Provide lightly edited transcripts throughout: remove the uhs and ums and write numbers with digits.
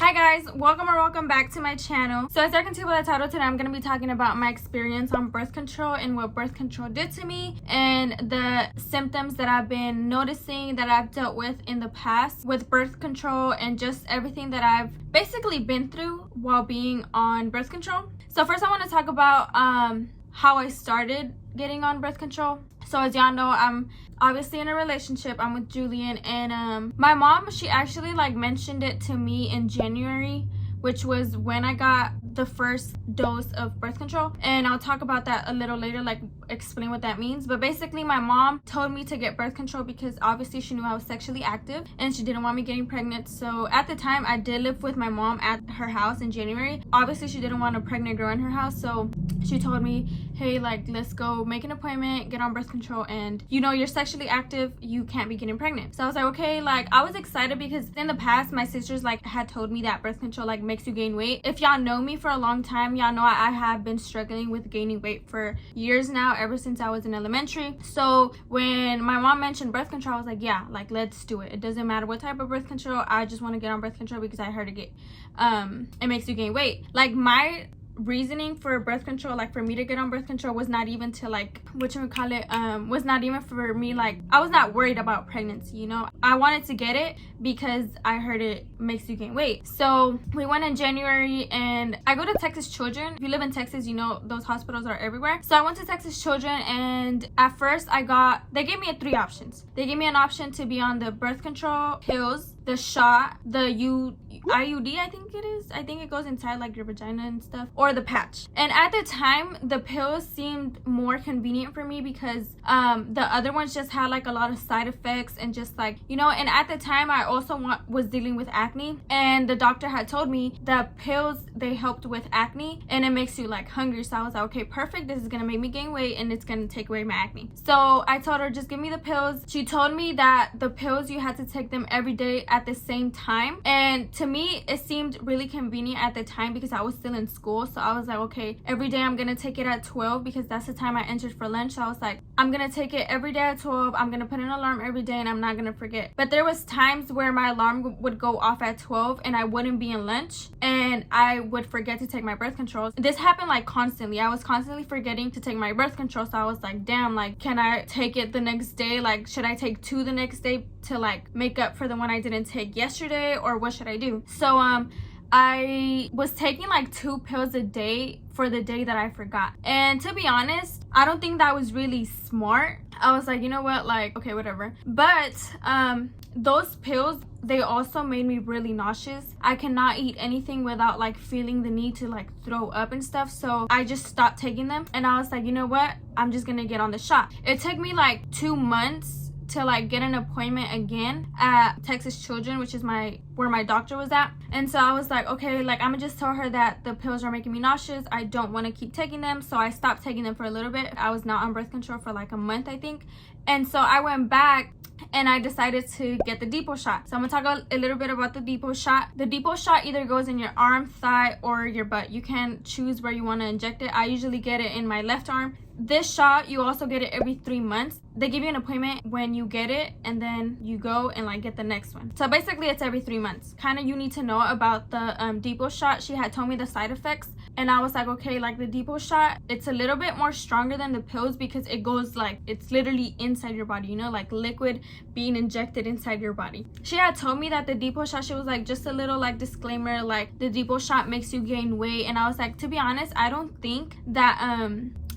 Hi guys, welcome back to my channel. So as I can see by the title, today I'm going to be talking about my experience on birth control and what birth control did to me and the symptoms that I've been noticing that I've dealt with in the past with birth control and just everything that I've basically been through while being on birth control. So first I want to talk about how I started getting on birth control. So as y'all know, I'm obviously in a relationship. I'm with Julian, and my mom, she actually mentioned it to me in January, which was when I got the first dose of birth control, and I'll talk about that a little later, explain what that means. But basically my mom told me to get birth control because obviously she knew I was sexually active and she didn't want me getting pregnant. So at the time I did live with my mom at her house in January. Obviously she didn't want a pregnant girl in her house, so she told me, hey, let's go make an appointment, get on birth control, and you're sexually active, you can't be getting pregnant. So I was like, okay. I was excited because in the past my sisters had told me that birth control makes you gain weight. If y'all know me for a long time, y'all know I have been struggling with gaining weight for years now, ever since I was in elementary. So when my mom mentioned birth control, I was like, yeah, let's do it. It doesn't matter what type of birth control, I just want to get on birth control because I heard it makes you gain weight. My reasoning for birth control, for me to get on birth control, was not even to was not even for me, I was not worried about pregnancy. I wanted to get it because I heard it makes you gain weight. So we went in January, and I go to Texas Children. If you live in Texas, those hospitals are everywhere. So I went to Texas Children, and at first they gave me 3 options. They gave me an option to be on the birth control pills, the shot, the IUD, I think it is. I think it goes inside your vagina and stuff, or the patch. And at the time, the pills seemed more convenient for me because the other ones just had a lot of side effects and just and at the time I also was dealing with acne, and the doctor had told me the pills, they helped with acne and it makes you hungry. So I was like, okay, perfect, this is gonna make me gain weight and it's gonna take away my acne. So I told her, just give me the pills. She told me that the pills, you had to take them every day at the same time, and to me it seemed really convenient at the time because I was still in school. So I was like, okay, every day I'm gonna take it at 12 because that's the time I entered for lunch. So I was like, I'm gonna take it every day at 12. I'm gonna put an alarm every day and I'm not gonna forget. But there was times where my alarm would go off at 12 and I wouldn't be in lunch and I would forget to take my birth control. This happened constantly. I was constantly forgetting to take my birth control. So I was like, damn, can I take it the next day? Should I take 2 the next day to make up for the one I didn't take yesterday, or what should I do? So I was taking 2 pills a day for the day that I forgot. And to be honest, I don't think that was really smart. I was like, you know what, okay, whatever. But those pills, they also made me really nauseous. I cannot eat anything without feeling the need to throw up and stuff. So I just stopped taking them, and I was like, you know what, I'm just gonna get on the shot. It took me 2 months to get an appointment again at Texas Children, which is where my doctor was at. And so I was like, okay, I'm gonna just tell her that the pills are making me nauseous. I don't want to keep taking them. So I stopped taking them for a little bit. I was not on birth control for a month, I think. And so I went back and I decided to get the depot shot. So I'm gonna talk a little bit about the depot shot. The depot shot either goes in your arm, thigh, or your butt. You can choose where you want to inject it. I usually get it in my left arm. This shot, you also get it every 3 months. They give you an appointment when you get it, and then you go and get the next one. So basically it's every 3 months. You need to know about the depot shot. She had told me the side effects, and I was like, okay, the depot shot, it's a little bit more stronger than the pills because it goes it's literally inside your body, liquid being injected inside your body. She had told me that the depot shot, she was just a little disclaimer, the depot shot makes you gain weight. And I was like, to be honest, I don't think that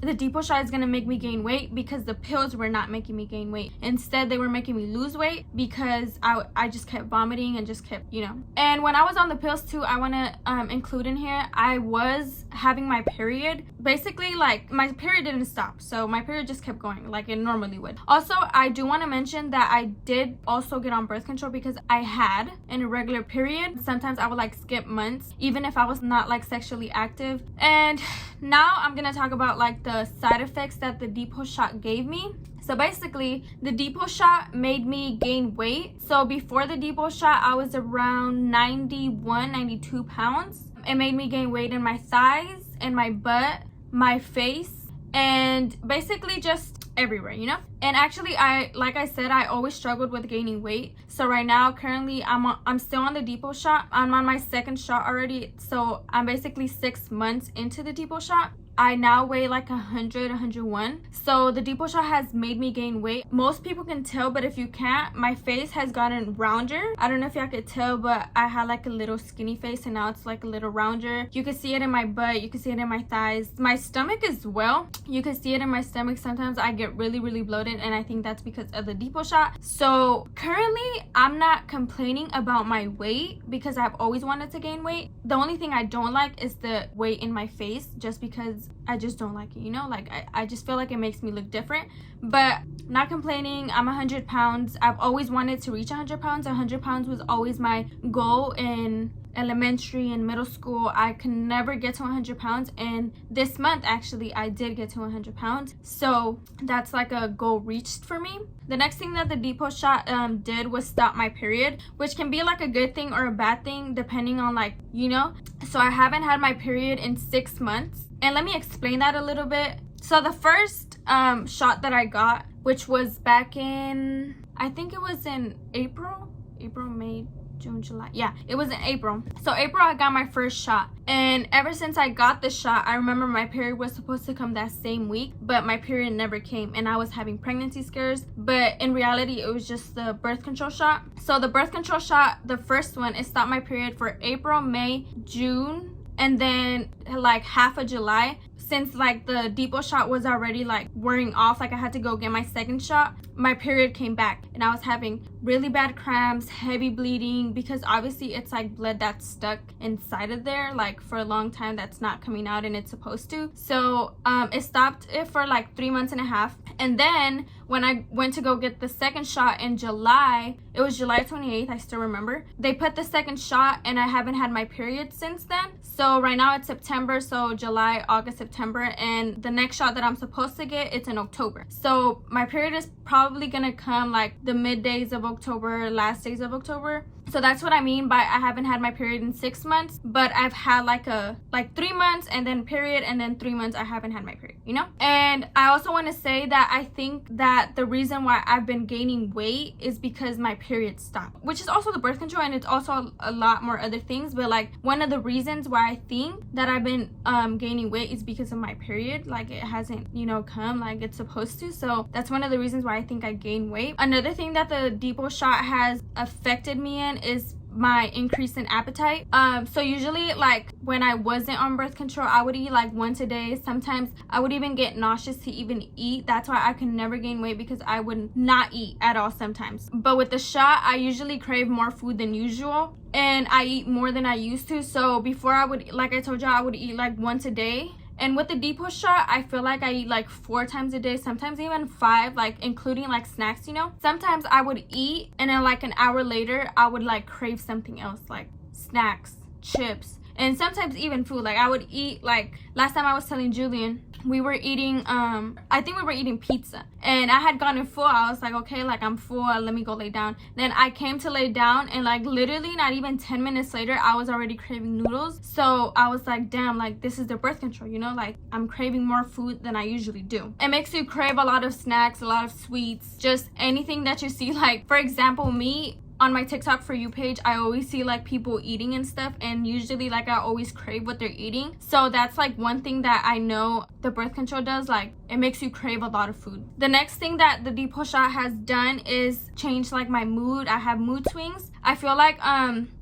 the depot shot is gonna make me gain weight because the pills were not making me gain weight. Instead, they were making me lose weight because I just kept vomiting and just kept, And when I was on the pills too, I want to include in here, I was having my period. Basically, my period didn't stop. So my period just kept going like it normally would. Also, I do want to mention that I did also get on birth control because I had an irregular period. Sometimes I would skip months, even if I was not sexually active. And now I'm gonna talk about the side effects that the depot shot gave me. So basically, the depot shot made me gain weight. So before the depot shot, I was around 91, 92 pounds. It made me gain weight in my thighs, in my butt, my face, and basically just everywhere, you know. And actually, like I said, I always struggled with gaining weight. So right now, currently, I'm still on the depot shot. I'm on my second shot already, so I'm basically 6 months into the depot shot. I now weigh like 100, 101. So the depot shot has made me gain weight. Most people can tell, but if you can't, my face has gotten rounder. I don't know if y'all could tell, but I had like a little skinny face and now it's like a little rounder. You can see it in my butt. You can see it in my thighs. My stomach as well. You can see it in my stomach. Sometimes I get really, really bloated, and I think that's because of the depot shot. So currently, I'm not complaining about my weight because I've always wanted to gain weight. The only thing I don't like is the weight in my face, just because I just don't like it, you know. Like I just feel like it makes me look different. But not complaining. I'm 100 pounds. I've always wanted to reach 100 pounds. 100 pounds was always my goal in elementary and middle school. I could never get to 100 pounds, and this month actually I did get to 100 pounds, so that's like a goal reached for me. The next thing that the depot shot did was stop my period, which can be like a good thing or a bad thing depending on, like, you know. So I haven't had my period in 6 months, and let me explain that a little bit. So the first shot that I got, which was back in, I think it was in April, May, June, July. Yeah, it was in April. So April, I got my first shot. And ever since I got the shot, I remember my period was supposed to come that same week, but my period never came. And I was having pregnancy scares. But in reality, it was just the birth control shot. So the birth control shot, the first one, it stopped my period for April, May, June, and then like half of July. Since like the depot shot was already like wearing off, like I had to go get my second shot, my period came back and I was having really bad cramps, heavy bleeding, because obviously it's like blood that's stuck inside of there like for a long time that's not coming out, and it's supposed to. So it stopped it for like 3 months and a half. And then when I went to go get the second shot in July, it was July 28th, I still remember, they put the second shot and I haven't had my period since then. So right now it's September, so July, August, September, and the next shot that I'm supposed to get, it's in October. So my period is probably gonna come like the mid days of October, last days of October. So that's what I mean by I haven't had my period in 6 months, but I've had like 3 months and then period, and then 3 months I haven't had my period, you know. And I also want to say that I think that the reason why I've been gaining weight is because my period stopped, which is also the birth control, and it's also a lot more other things. But like one of the reasons why I think that I've been gaining weight is because of my period. Like it hasn't, you know, come like it's supposed to. So that's one of the reasons why I think I gain weight. Another thing that the depot shot has affected me in is my increase in appetite. So usually like when I wasn't on birth control, I would eat like once a day. Sometimes I would even get nauseous to even eat. That's why I could never gain weight, because I would not eat at all sometimes. But with the shot, I usually crave more food than usual, and I eat more than I used to. So before, I would, like I told y'all, I would eat like once a day. And with the depot shot, I feel like I eat like 4 times a day, sometimes even 5, like including like snacks, you know. Sometimes I would eat and then like an hour later, I would like crave something else, like snacks, chips, and sometimes even food. Like I would eat, like last time I was telling Julian, we were eating, I think we were eating pizza, and I had gotten full. I was like, okay, like I'm full, let me go lay down. Then I came to lay down, and like literally not even 10 minutes later, I was already craving noodles. So I was like, damn, like this is the birth control, you know, like I'm craving more food than I usually do. It makes you crave a lot of snacks, a lot of sweets, just anything that you see. Like for example, me, on my TikTok For You page, I always see like people eating and stuff, and usually like I always crave what they're eating. So that's like one thing that I know the birth control does, like it makes you crave a lot of food. The next thing that the depot shot has done is change like my mood. I have mood swings. I feel like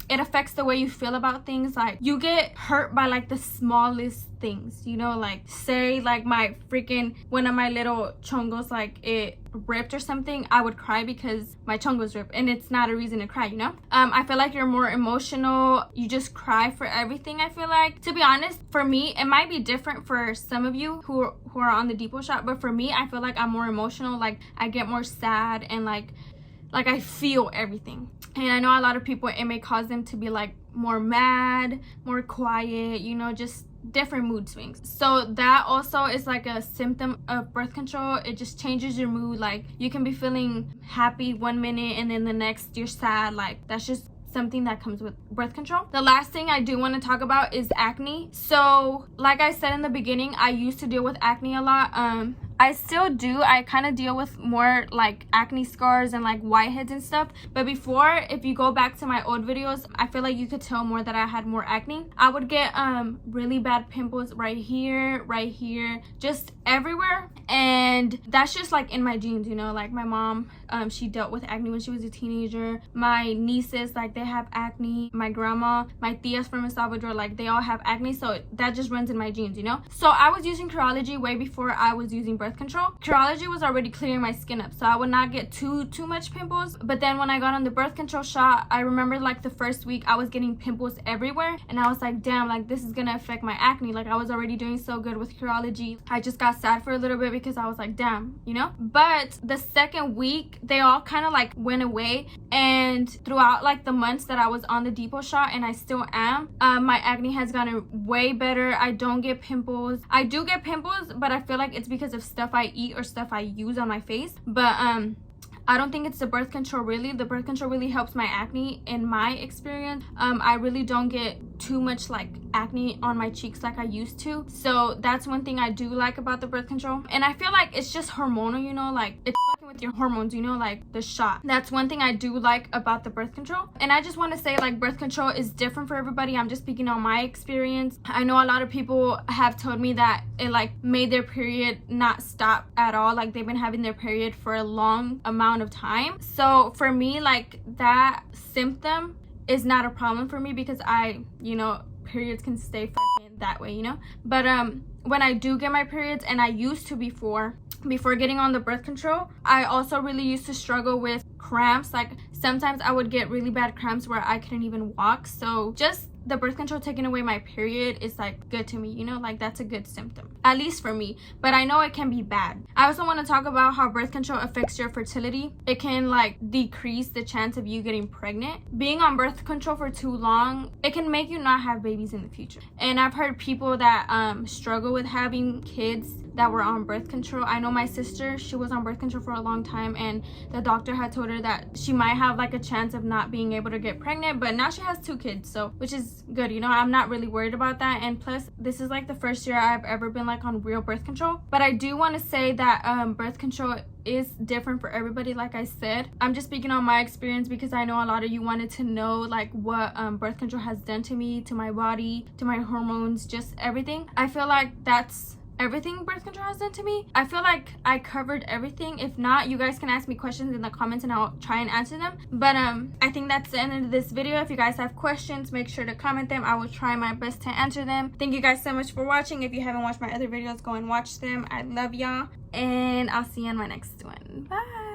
it affects the way you feel about things. Like you get hurt by like the smallest things, you know, like say like my freaking one of my little chongos, like it ripped or something, I would cry because my chongos ripped, and it's not a reason to cry, you know. I feel like you're more emotional, you just cry for everything. I feel like, to be honest, for me, it might be different for some of you who are on the depot shot, but for me, I feel like I'm more emotional. Like I get more sad, and like I feel everything. And I know a lot of people, it may cause them to be like more mad, more quiet, you know, just different mood swings. So that also is like a symptom of birth control. It just changes your mood. Like you can be feeling happy 1 minute and then the next you're sad. Like that's just something that comes with birth control. The last thing I do want to talk about is acne. So like I said in the beginning, I used to deal with acne a lot. I still do. I kind of deal with more like acne scars and like whiteheads and stuff. But before, if you go back to my old videos, I feel like you could tell more that I had more acne. I would get really bad pimples right here, just everywhere. And that's just like in my genes, you know, like my mom, she dealt with acne when she was a teenager. My nieces, like they have acne. My grandma, my tias from El Salvador, like they all have acne. So that just runs in my genes, you know. So I was using Curology way before I was using birth control. Curology was already clearing my skin up, so I would not get too much pimples. But then when I got on the birth control shot, I remember like the first week I was getting pimples everywhere, and I was like, damn, like this is gonna affect my acne. Like I was already doing so good with Curology. I just got sad for a little bit because I was like, damn, you know. But the second week they all kind of like went away, and throughout like the months that I was on the depot shot, and I still am, my acne has gotten way better. I don't get pimples. I do get pimples, but I feel like it's because of stuff I eat or stuff I use on my face. But I don't think it's the birth control really. The birth control really helps my acne in my experience. I really don't get too much like acne on my cheeks like I used to. So that's one thing I do like about the birth control. And I feel like it's just hormonal, you know, like it's fucking with your hormones, you know, like the shot. That's one thing I do like about the birth control. And I just want to say like birth control is different for everybody. I'm just speaking on my experience. I know a lot of people have told me that it like made their period not stop at all. Like they've been having their period for a long amount of time. So for me, like that symptom is not a problem for me because I, you know, periods can stay fucking that way, you know. But when I do get my periods, and I used to before getting on the birth control, I also really used to struggle with cramps. Like sometimes I would get really bad cramps where I couldn't even walk. So just the birth control taking away my period is like good to me, you know, like that's a good symptom, at least for me. But I know it can be bad. I also want to talk about how birth control affects your fertility. It can like decrease the chance of you getting pregnant. Being on birth control for too long, it can make you not have babies in the future. And I've heard people that struggle with having kids that were on birth control. I know my sister, she was on birth control for a long time, and the doctor had told her that she might have like a chance of not being able to get pregnant, but now she has 2 kids, so which is good, you know. I'm not really worried about that. And plus this is like the first year I've ever been like on real birth control. But I do want to say that birth control is different for everybody. Like I said, I'm just speaking on my experience because I know a lot of you wanted to know like what birth control has done to me, to my body, to my hormones, just everything. I feel like that's everything birth control has done to me. I feel like I covered everything. If not, you guys can ask me questions in the comments and I'll try and answer them. But I think that's the end of this video. If you guys have questions, make sure to comment them. I will try my best to answer them. Thank you guys so much for watching. If you haven't watched my other videos, go and watch them. I love y'all, and I'll see you in my next one. Bye.